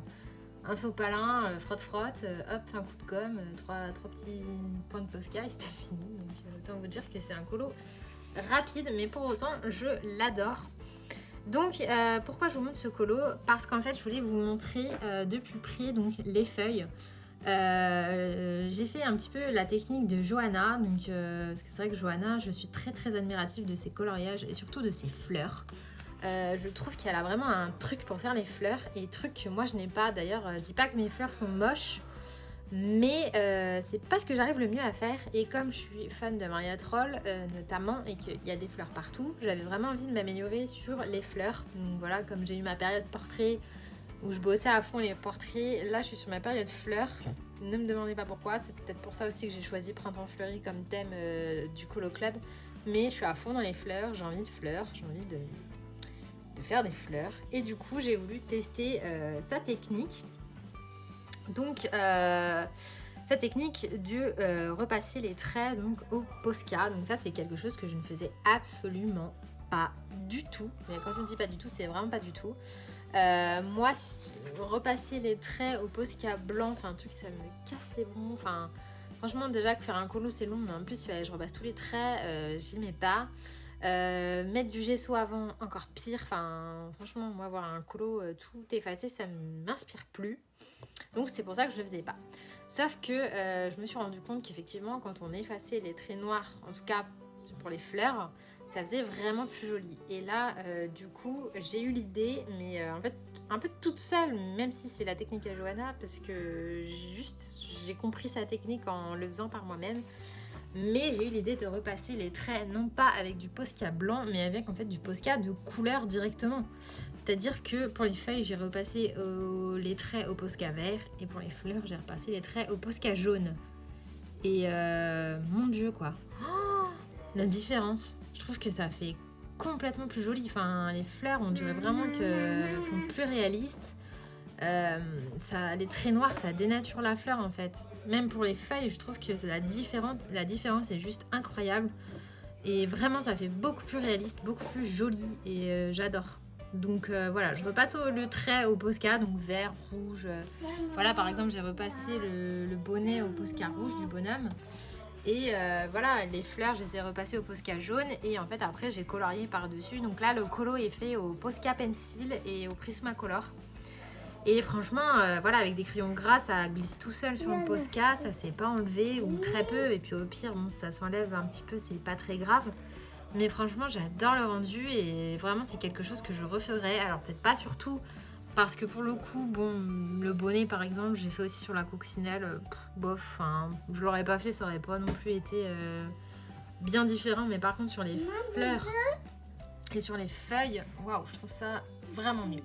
Un sopalin, frotte, hop, un coup de gomme, 3 petits points de Posca et c'était fini. Donc, autant vous dire que c'est un colo rapide, mais pour autant, je l'adore. Donc pourquoi je vous montre ce colo? Parce qu'en fait je voulais vous montrer de plus près donc, les feuilles. J'ai fait un petit peu la technique de Johanna, donc, parce que c'est vrai que Johanna, je suis très admirative de ses coloriages et surtout de ses fleurs. Je trouve qu'elle a vraiment un truc pour faire les fleurs et truc que moi je n'ai pas. D'ailleurs je dis pas que mes fleurs sont moches, mais c'est pas ce que j'arrive le mieux à faire. Et comme je suis fan de Maria Troll notamment et qu'il y a des fleurs partout, j'avais vraiment envie de m'améliorer sur les fleurs. Donc voilà, comme j'ai eu ma période portrait où je bossais à fond les portraits, là je suis sur ma période fleurs. Ne me demandez pas pourquoi, c'est peut-être pour ça aussi que j'ai choisi Printemps Fleuri comme thème du Colo Club. Mais je suis à fond dans les fleurs, j'ai envie de fleurs, j'ai envie de faire des fleurs. Et du coup j'ai voulu tester sa technique. Donc cette technique de repasser les traits donc, au Posca. Donc ça c'est quelque chose que je ne faisais absolument pas du tout. Mais quand je ne dis pas du tout, c'est vraiment pas du tout. Moi, repasser les traits au Posca blanc, c'est un truc, ça me casse les bonbons. Enfin, franchement, déjà que faire un colo c'est long, mais en plus je repasse tous les traits, j'aimais pas. Mettre du gesso avant, encore pire. Enfin, franchement, moi, voir un colo tout effacé, ça ne m'inspire plus. Donc c'est pour ça que je ne le faisais pas. Sauf que je me suis rendu compte qu'effectivement quand on effaçait les traits noirs, en tout cas pour les fleurs, ça faisait vraiment plus joli. Et là du coup j'ai eu l'idée, mais en fait un peu toute seule, même si c'est la technique à Johanna, parce que j'ai compris sa technique en le faisant par moi-même. Mais j'ai eu l'idée de repasser les traits non pas avec du Posca blanc, mais avec en fait du Posca de couleur directement. C'est-à-dire que pour les feuilles, j'ai repassé les traits au Posca vert et pour les fleurs, j'ai repassé les traits au Posca jaune. Et mon Dieu quoi, oh, la différence. Je trouve que ça fait complètement plus joli. Enfin, les fleurs, on dirait vraiment qu'elles sont plus réalistes. les traits noirs, ça dénature la fleur en fait. Même pour les feuilles, je trouve que la différence est juste incroyable. Et vraiment, ça fait beaucoup plus réaliste, beaucoup plus joli et j'adore. Donc voilà, je repasse le trait au Posca, donc vert, rouge. Voilà, par exemple, j'ai repassé le bonnet au Posca rouge du bonhomme. Et voilà, les fleurs, je les ai repassées au Posca jaune. Et en fait, après, j'ai colorié par-dessus. Donc là, le colo est fait au Posca Pencil et au Prismacolor. Et franchement, voilà, avec des crayons gras, ça glisse tout seul sur le Posca. Ça s'est pas enlevé ou très peu. Et puis au pire, bon, ça s'enlève un petit peu, c'est pas très grave. Mais franchement, j'adore le rendu. Et vraiment, c'est quelque chose que je referais. Alors peut-être pas sur tout. Parce que pour le coup, bon, le bonnet par exemple, j'ai fait aussi sur la coccinelle, bof, je l'aurais pas fait, ça aurait pas non plus été bien différent. Mais par contre, sur les fleurs et sur les feuilles, waouh, je trouve ça vraiment mieux.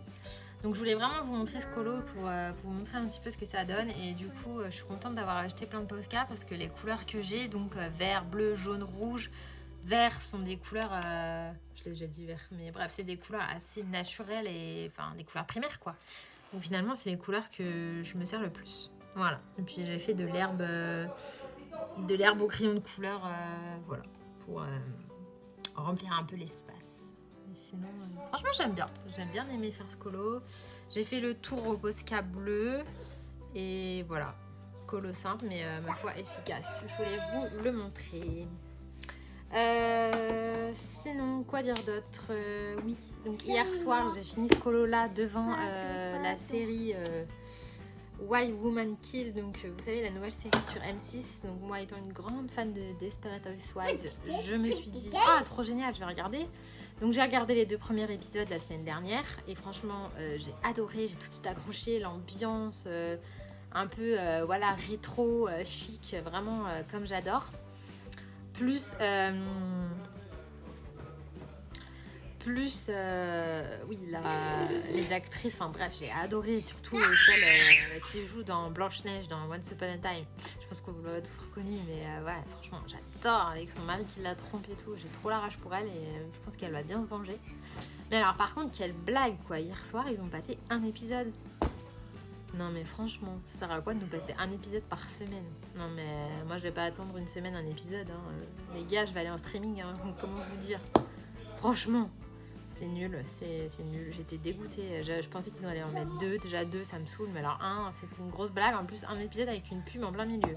Donc je voulais vraiment vous montrer ce colo pour vous montrer un petit peu ce que ça donne. Et du coup, je suis contente d'avoir acheté plein de Posca parce que les couleurs que j'ai, donc vert, bleu, jaune, rouge, vert, sont des couleurs, je l'ai déjà dit vert, mais bref, c'est des couleurs assez naturelles et enfin des couleurs primaires quoi. Donc finalement, c'est les couleurs que je me sers le plus. Voilà. Et puis j'ai fait de l'herbe au crayon de couleur, voilà, pour remplir un peu l'espace. Mais sinon, franchement, j'aime bien aimer faire ce colo. J'ai fait le tour au Posca bleu et voilà, colo simple mais ma foi efficace. Je voulais vous le montrer. Sinon, quoi dire d'autre? Oui, donc hier soir, j'ai fini ce colo là devant la série Why Woman Kill. Donc, vous savez, la nouvelle série sur M6. Donc, moi, étant une grande fan de Desperate Housewives, je me suis dit, ah, trop génial, je vais regarder. Donc, j'ai regardé les 2 premiers épisodes la semaine dernière. Et franchement, j'ai adoré, j'ai tout de suite accroché l'ambiance un peu, voilà, rétro, chic, vraiment comme j'adore. Plus, oui, les actrices, enfin bref, j'ai adoré surtout celle qui joue dans Blanche-Neige, dans Once Upon a Time. Je pense que vous l'aurez tous reconnu, mais ouais, franchement, j'adore, avec son mari qui la trompe et tout. J'ai trop la rage pour elle et je pense qu'elle va bien se venger. Mais alors, par contre, quelle blague quoi, hier soir, ils ont passé un épisode. Non mais franchement, ça sert à quoi de nous passer un épisode par semaine? Non mais moi je vais pas attendre une semaine un épisode. Les gars, je vais aller en streaming, comment vous dire? Franchement, c'est nul, c'est nul. J'étais dégoûtée. Je pensais qu'ils allaient en mettre 2. Déjà 2, ça me saoule. Mais alors 1, c'était une grosse blague. En plus, un épisode avec une pub en plein milieu.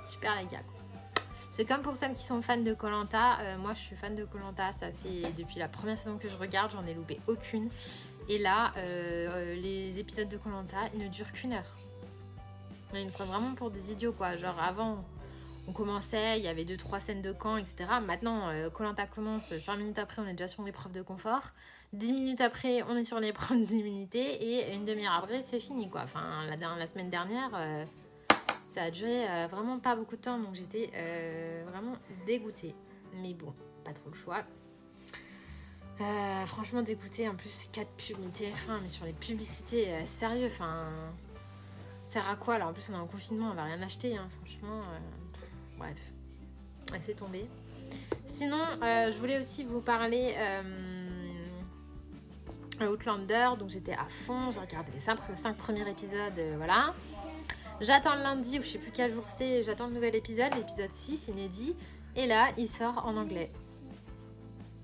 Super les gars quoi. C'est comme pour celles qui sont fans de Koh-Lanta. Moi je suis fan de Koh-Lanta. Ça fait depuis la première saison que je regarde, j'en ai loupé aucune. Et là, les épisodes de Koh-Lanta, ils ne durent qu'1 heure. Ils me prennent vraiment pour des idiots, quoi. Genre, avant, on commençait, il y avait 2-3 scènes de camp, etc. Maintenant, Koh-Lanta commence, 5 minutes après, on est déjà sur l'épreuve de confort. 10 minutes après, on est sur l'épreuve d'immunité. Et une demi-heure après, c'est fini, quoi. Enfin, la semaine dernière, ça a duré vraiment pas beaucoup de temps. Donc, j'étais vraiment dégoûtée. Mais bon, pas trop le choix. Franchement dégoûté, en plus 4 pubs TF1, mais sur les publicités, sérieux, enfin, sert à quoi là? En plus on est en confinement, on va rien acheter, franchement, bref, laissez tomber. Sinon, je voulais aussi vous parler Outlander, donc j'étais à fond, j'ai regardé les 5 premiers épisodes, voilà. J'attends le lundi, ou je sais plus quel jour c'est, j'attends le nouvel épisode, l'épisode 6, inédit, et là, il sort en anglais.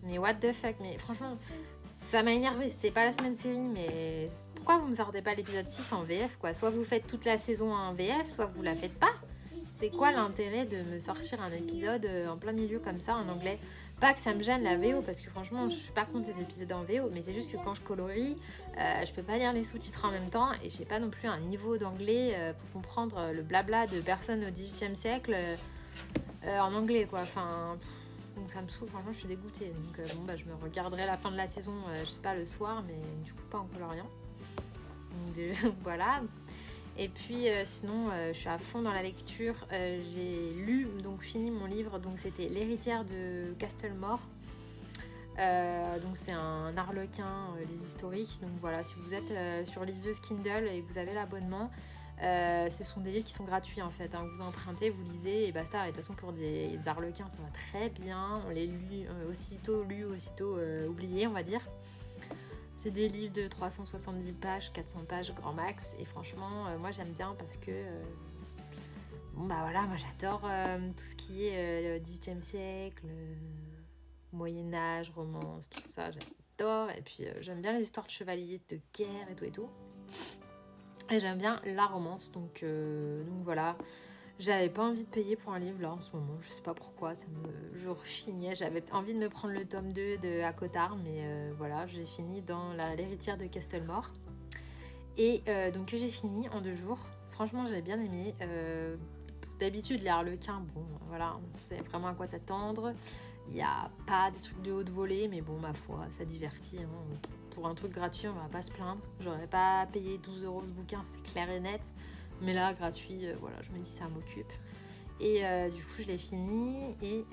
Mais what the fuck, mais franchement, ça m'a énervé. C'était pas la semaine série, mais pourquoi vous me sortez pas l'épisode 6 en VF quoi? Soit vous faites toute la saison en VF, soit vous la faites pas. C'est quoi l'intérêt de me sortir un épisode en plein milieu comme ça en anglais? Pas que ça me gêne la VO, parce que franchement, je suis pas contre les épisodes en VO, mais c'est juste que quand je colorie, je peux pas lire les sous-titres en même temps et j'ai pas non plus un niveau d'anglais pour comprendre le blabla de personnes au 18e siècle en anglais quoi. Enfin. Donc ça me saoule, franchement je suis dégoûtée. Donc je me regarderai la fin de la saison, je sais pas, le soir, mais du coup pas en coloriant. Donc voilà. Et puis sinon je suis à fond dans la lecture. J'ai lu, donc fini mon livre, donc c'était L'héritière de Castlemore. Donc c'est un arlequin, les historiques. Donc voilà, si vous êtes sur liseuse Kindle et que vous avez l'abonnement, ce sont des livres qui sont gratuits en fait, vous empruntez, vous lisez et basta. Et de toute façon pour des arlequins ça va très bien, on les lit aussitôt oubliés on va dire. C'est des livres de 370 pages, 400 pages grand max. Et franchement, moi j'aime bien parce que... bon bah voilà, moi j'adore tout ce qui est 18e siècle, Moyen-Âge, romance, tout ça, j'adore. Et puis j'aime bien les histoires de chevaliers, de guerre et tout et tout. Et j'aime bien la romance, donc voilà. J'avais pas envie de payer pour un livre là en ce moment, je sais pas pourquoi, je rechignais, j'avais envie de me prendre le tome 2 de Akotard, mais voilà, j'ai fini dans l'héritière de Castlemore. Et donc j'ai fini en 2 jours, franchement j'ai bien aimé. D'habitude les Harlequins, bon voilà, on sait vraiment à quoi s'attendre. Il n'y a pas des trucs de haute volée, mais bon ma foi, ça divertit. Hein. Pour un truc gratuit, on va pas se plaindre. J'aurais pas payé 12 € ce bouquin, c'est clair et net. Mais là, gratuit, voilà, je me dis ça m'occupe. Et du coup, je l'ai fini. Et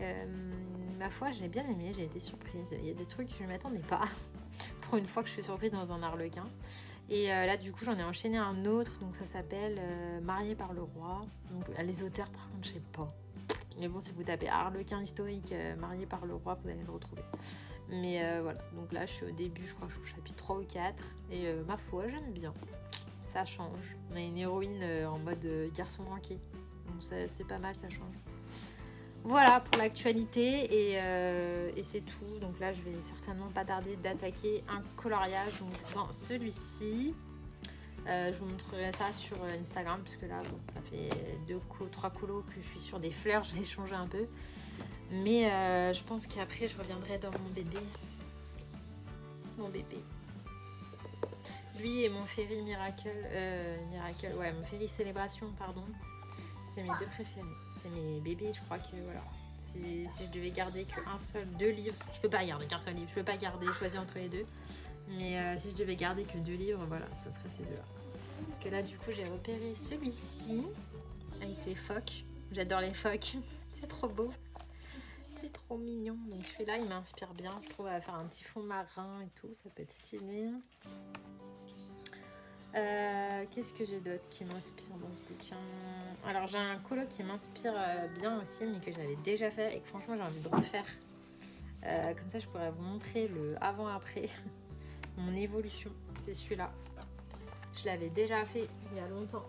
ma foi, j'ai bien aimé, j'ai été surprise. Il y a des trucs que je ne m'attendais pas. Pour une fois que je suis surprise dans un Harlequin. Et là, du coup, j'en ai enchaîné un autre. Donc, ça s'appelle Marié par le roi. Donc, les auteurs, par contre, je sais pas. Mais bon, si vous tapez Harlequin historique, Marié par le roi, vous allez le retrouver. Mais voilà. Donc là, je suis au début, je crois que je suis au chapitre 3 ou 4. Et ma foi, j'aime bien. Ça change. On a une héroïne en mode garçon manqué. Donc c'est pas mal, ça change. Voilà pour l'actualité et c'est tout. Donc là, je vais certainement pas tarder d'attaquer un coloriage. Donc dans celui-ci, je vous montrerai ça sur Instagram puisque là, bon, ça fait 3 colos que je suis sur des fleurs. Je vais changer un peu. Mais je pense qu'après, je reviendrai dans mon bébé. Mon bébé. Lui et mon Fairy Miracle, mon Fairy Célébration, pardon. C'est mes 2 préférés. C'est mes bébés, je crois que voilà. Si je devais garder qu'un seul, 2 livres, je peux pas garder qu'un seul livre, je peux pas choisir entre les 2. Mais si je devais garder que 2 livres, voilà, ça serait ces 2-là. Parce que là, du coup, j'ai repéré celui-ci avec les phoques. J'adore les phoques, c'est trop beau. C'est trop mignon. Donc celui-là, il m'inspire bien. Je trouve à faire un petit fond marin et tout, ça peut être stylé. Qu'est-ce que j'ai d'autre qui m'inspire dans ce bouquin? Alors j'ai un colo qui m'inspire bien aussi, mais que j'avais déjà fait et que franchement j'ai envie de refaire. Comme ça je pourrais vous montrer le avant-après, mon évolution. C'est celui-là. Je l'avais déjà fait il y a longtemps.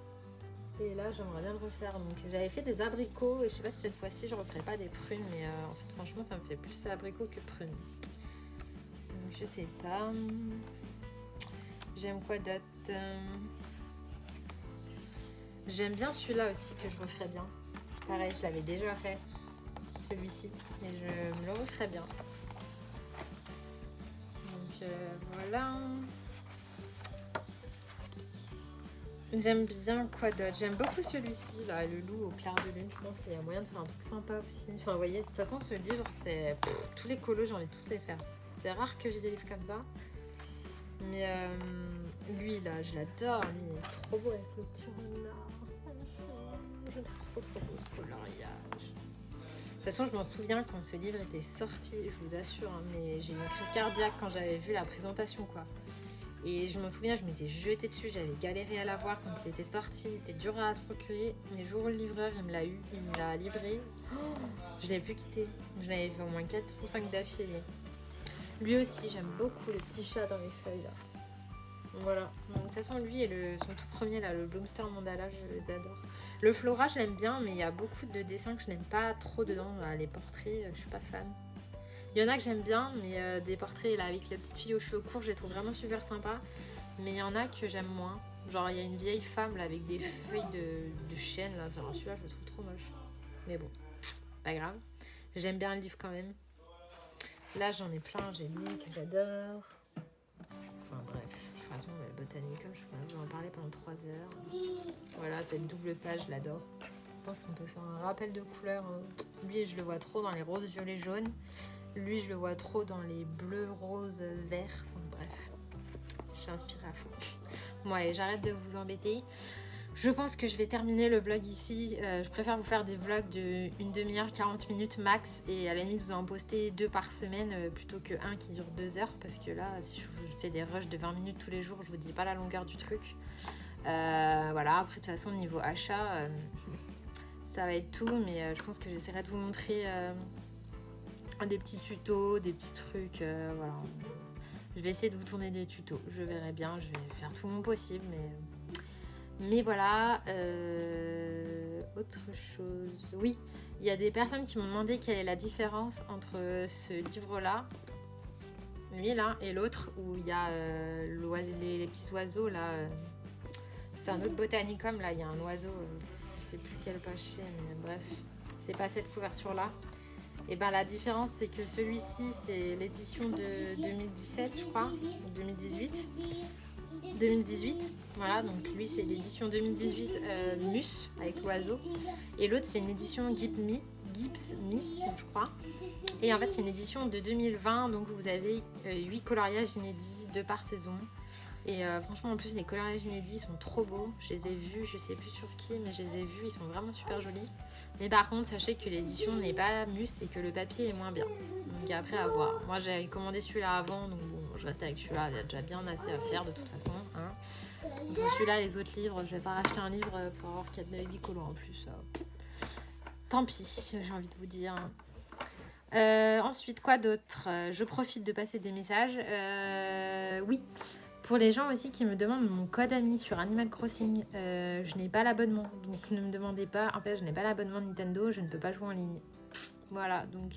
Et là j'aimerais bien le refaire. Donc j'avais fait des abricots et je sais pas si cette fois-ci je referai pas des prunes, mais en fait franchement ça me fait plus abricots que prunes. Donc je sais pas. J'aime quoi d'autre? J'aime bien celui-là aussi que je referais bien. Pareil, je l'avais déjà fait, celui-ci, mais je me le referais bien. Donc voilà. J'aime bien quoi d'autre? J'aime beaucoup celui-ci, là, le loup au clair de lune. Je pense qu'il y a moyen de faire un truc sympa aussi. Enfin, vous voyez, de toute façon, ce livre, c'est... tous les colos, j'en ai tous les faire. C'est rare que j'ai des livres comme ça. Mais lui là, je l'adore, lui il est trop beau avec le petit renard. Je trouve trop beau ce coloriage. De toute façon, je m'en souviens quand ce livre était sorti, je vous assure, hein, mais j'ai eu une crise cardiaque quand j'avais vu la présentation quoi. Et je m'en souviens, je m'étais jetée dessus, j'avais galéré à l'avoir quand il était sorti, il était dur à se procurer. Mais le jour où le livreur il me l'a eu, il me l'a livré, je l'avais plus quitté. Je l'avais fait au moins 4 ou 5 d'affilée. Lui aussi, j'aime beaucoup le petit chat dans les feuilles là. Voilà. Donc, de toute façon, lui et son tout premier là, le Bloomster Mandala, je les adore. Le Flora, je l'aime bien, mais il y a beaucoup de dessins que je n'aime pas trop dedans. Là, les portraits, je suis pas fan. Il y en a que j'aime bien, mais des portraits là avec la petite fille aux cheveux courts, je les trouve vraiment super sympas. Mais il y en a que j'aime moins. Genre, il y a une vieille femme là avec des feuilles de chêne là. Celui-là, je le trouve trop moche. Mais bon, pas grave. J'aime bien le livre quand même. Là, j'en ai plein. J'ai lui que j'adore. Enfin, bref. De toute façon, le Botanicum, je pourrais vous en parler pendant 3 heures. Voilà, cette double page, je l'adore. Je pense qu'on peut faire un rappel de couleurs. Lui, je le vois trop dans les roses, violets, jaunes. Lui, je le vois trop dans les bleus, roses, verts. Enfin, bref. Je suis inspirée à fond. Bon, allez, j'arrête de vous embêter. Je pense que je vais terminer le vlog ici. Je préfère vous faire des vlogs de 1 demi-heure, 40 minutes max. Et à la limite, vous en poster 2 par semaine plutôt que 1 qui dure 2 heures. Parce que là, si je fais des rushs de 20 minutes tous les jours, je vous dis pas la longueur du truc. Voilà, après de toute façon, niveau achat, ça va être tout. Mais je pense que j'essaierai de vous montrer des petits tutos, des petits trucs. Voilà. Je vais essayer de vous tourner des tutos. Je verrai bien, je vais faire tout mon possible. Mais voilà. Autre chose. Oui, il y a des personnes qui m'ont demandé quelle est la différence entre ce livre-là, lui là, et l'autre où il y a les petits oiseaux là. C'est un autre botanicum là, il y a un oiseau, je sais plus quelle page c'est, mais bref, c'est pas cette couverture là. Et ben la différence c'est que celui-ci c'est l'édition de 2017 je crois, ou 2018. 2018, voilà, donc lui c'est l'édition 2018 Mus avec l'oiseau, et l'autre c'est une édition Gibbs Smith je crois, et en fait c'est une édition de 2020, donc vous avez 8 coloriages inédits, 2 par saison. Et franchement en plus les coloriages inédits sont trop beaux, je les ai vus, je sais plus sur qui mais je les ai vus, ils sont vraiment super jolis. Mais par contre sachez que l'édition n'est pas Mus et que le papier est moins bien, donc après à voir. Moi j'avais commandé celui-là avant, donc bon je reste avec celui-là, il y a déjà bien assez à faire de toute façon hein. Donc celui-là, les autres livres, je vais pas racheter un livre pour avoir 8 colos en plus, tant pis j'ai envie de vous dire. Ensuite quoi d'autre, je profite de passer des messages, oui. Pour les gens aussi qui me demandent mon code ami sur Animal Crossing, je n'ai pas l'abonnement, donc ne me demandez pas. En fait, je n'ai pas l'abonnement Nintendo, je ne peux pas jouer en ligne. Voilà, donc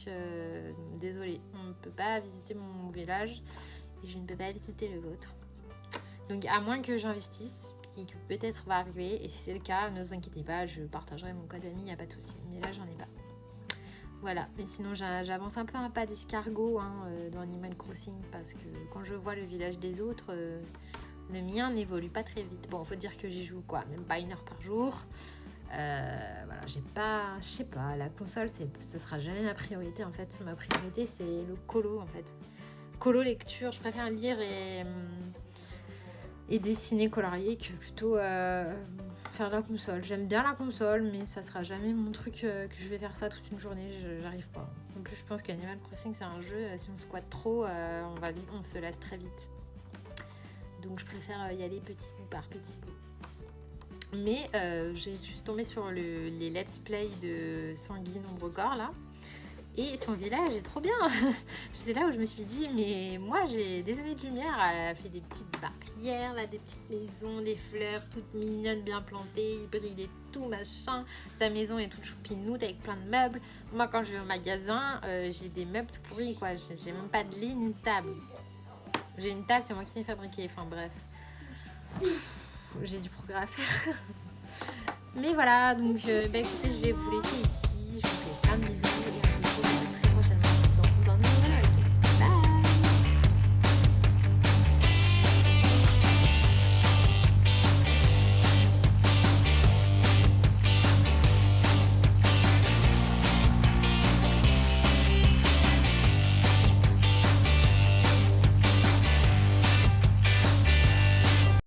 désolé, on ne peut pas visiter mon village et je ne peux pas visiter le vôtre. Donc à moins que j'investisse, ce qui peut-être va arriver, et si c'est le cas, ne vous inquiétez pas, je partagerai mon code ami, il n'y a pas de souci. Mais là, j'en ai pas. Voilà, mais sinon j'avance un peu un pas d'escargot dans Animal Crossing, parce que quand je vois le village des autres, le mien n'évolue pas très vite. Bon, faut dire que j'y joue quoi, même pas 1 heure par jour. Voilà, j'ai pas, je sais pas, la console, ça sera jamais ma priorité en fait. Ma priorité c'est le colo en fait. Colo lecture, je préfère lire et dessiner, colorier que plutôt faire la console. J'aime bien la console, mais ça sera jamais mon truc que je vais faire ça toute une journée, j'arrive pas. En plus je pense qu'Animal Crossing c'est un jeu, si on squatte trop, on se lasse très vite. Donc je préfère y aller petit bout par petit bout. Mais je suis tombée sur les let's play de Sanguine Ombregore là. Et son village est trop bien. C'est là où je me suis dit, mais moi j'ai des années de lumière. Elle a fait des petites barrières, là, des petites maisons, des fleurs toutes mignonnes, bien plantées, hybrides et tout, machin. Sa maison est toute choupinoute avec plein de meubles. Moi quand je vais au magasin, j'ai des meubles tout pourris, quoi. J'ai même pas de lit ni de table. J'ai une table, c'est moi qui l'ai fabriquée. Enfin bref. J'ai du progrès à faire. Mais voilà, donc écoutez, je vais vous laisser ici.